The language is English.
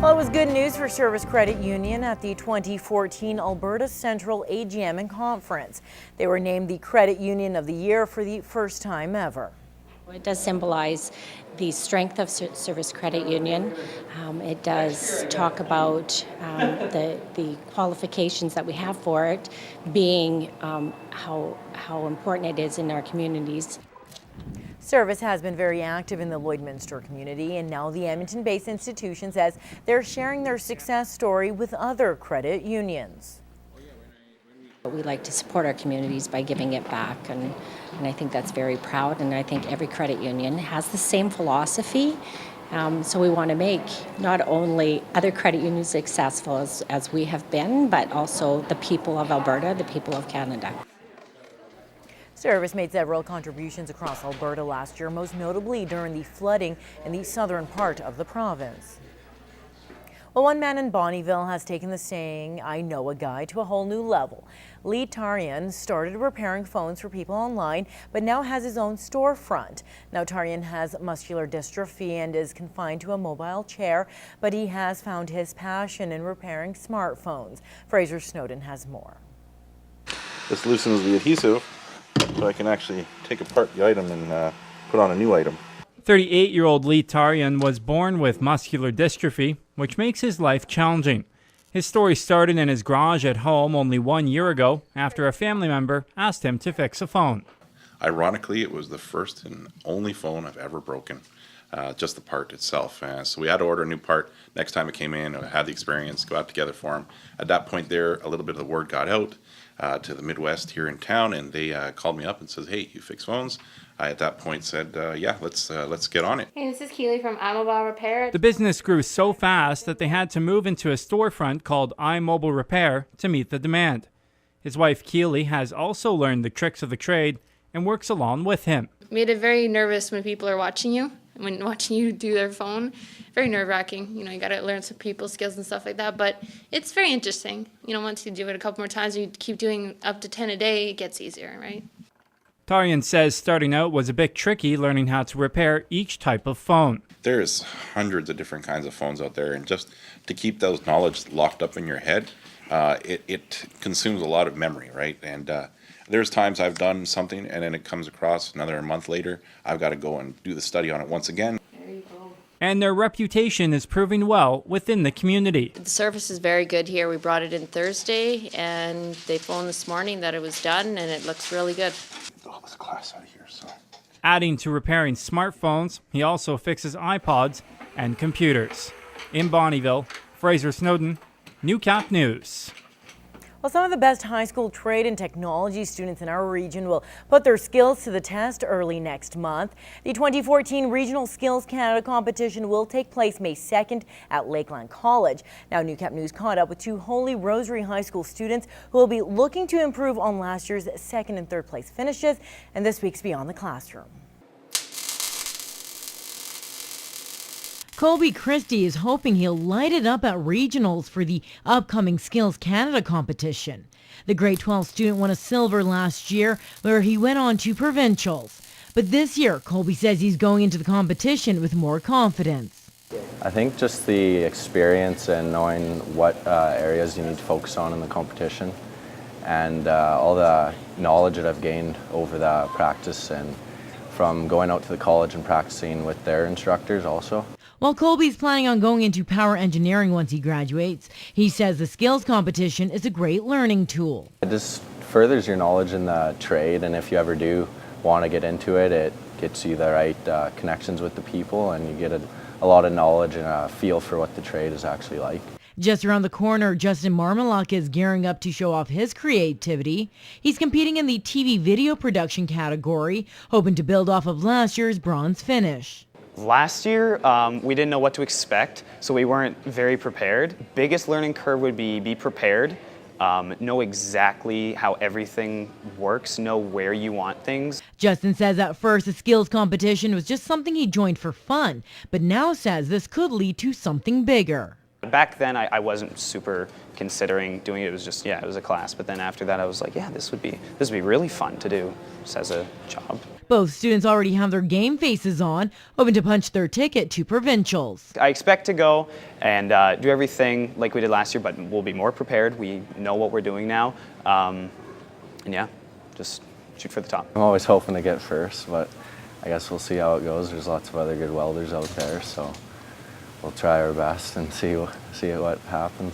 Well, it was good news for Service Credit Union at the 2014 Alberta Central AGM and Conference. They were named the Credit Union of the Year for the first time ever. It does symbolize the strength of Service Credit Union. It does talk about the qualifications that we have for it, being how important it is in our communities. Service has been very active in the Lloydminster community, and now the Edmonton-based institution says they're sharing their success story with other credit unions. We like to support our communities by giving it back, and I think that's very proud, and I think every credit union has the same philosophy. So we want to make not only other credit unions successful as we have been, but also the people of Alberta, the people of Canada. Service made several contributions across Alberta last year, most notably during the flooding in the southern part of the province. Well, one man in Bonnyville has taken the saying, "I know a guy," to a whole new level. Kealey Tarjan started repairing phones for people online, but now has his own storefront. Now, Tarjan has muscular dystrophy and is confined to a mobile chair, but he has found his passion in repairing smartphones. Fraser Snowden has more. This loosens the adhesive, so I can actually take apart the item and put on a new item. 38-year-old Kealey Tarjan was born with muscular dystrophy, which makes his life challenging. His story started in his garage at home only 1 year ago after a family member asked him to fix a phone. Ironically, it was the first and only phone I've ever broken, just the part itself. So we had to order a new part. Next time it came in, I had the experience, go out together for him. At that point there, a little bit of the word got out to the Midwest here in town, and they called me up and says, "Hey, you fix phones?" I at that point said, "Yeah, let's get on it." Hey, this is Kealey from Imobile Repair. The business grew so fast that they had to move into a storefront called Imobile Repair to meet the demand. His wife Kealey has also learned the tricks of the trade and works along with him. Made it very nervous when people are watching you, when watching you do their phone. Very nerve-wracking. You got to learn some people skills and stuff like that, but it's very interesting. Once you do it a couple more times, you keep doing up to 10 a day, it gets easier, right? Tarjan says starting out was a bit tricky learning how to repair each type of phone. There's hundreds of different kinds of phones out there, and just to keep those knowledge locked up in your head, it consumes a lot of memory, right? And there's times I've done something and then it comes across another month later, I've got to go and do the study on it once again. There you go. And their reputation is proving well within the community. The service is very good here. We brought it in Thursday and they phoned this morning that it was done and it looks really good. All this glass out of here, so. Adding to repairing smartphones, he also fixes iPods and computers. In Bonnyville, Fraser Snowden, Newcap News. Well, some of the best high school trade and technology students in our region will put their skills to the test early next month. The 2014 Regional Skills Canada competition will take place May 2nd at Lakeland College. Now, Newcap News caught up with two Holy Rosary High School students who will be looking to improve on last year's second and third place finishes and this week's Beyond the Classroom. Colby Christie is hoping he'll light it up at regionals for the upcoming Skills Canada competition. The grade 12 student won a silver last year where he went on to provincials. But this year, Colby says he's going into the competition with more confidence. I think just the experience and knowing what areas you need to focus on in the competition and all the knowledge that I've gained over the practice and from going out to the college and practicing with their instructors also. While Colby's planning on going into power engineering once he graduates, he says the skills competition is a great learning tool. It just furthers your knowledge in the trade, and if you ever do want to get into it, it gets you the right connections with the people and you get a lot of knowledge and a feel for what the trade is actually like. Just around the corner, Justin Marmulak is gearing up to show off his creativity. He's competing in the TV video production category, hoping to build off of last year's bronze finish. Last year, we didn't know what to expect, so we weren't very prepared. Biggest learning curve would be prepared, know exactly how everything works, know where you want things. Justin says at first the skills competition was just something he joined for fun, but now says this could lead to something bigger. Back then, I wasn't super considering doing it. It was just, it was a class. But then after that, I was like, this would be really fun to do just as a job. Both students already have their game faces on, hoping to punch their ticket to provincials. I expect to go and do everything like we did last year, but we'll be more prepared. We know what we're doing now. And yeah, just shoot for the top. I'm always hoping to get first, but I guess we'll see how it goes. There's lots of other good welders out there, so we'll try our best and see what happens.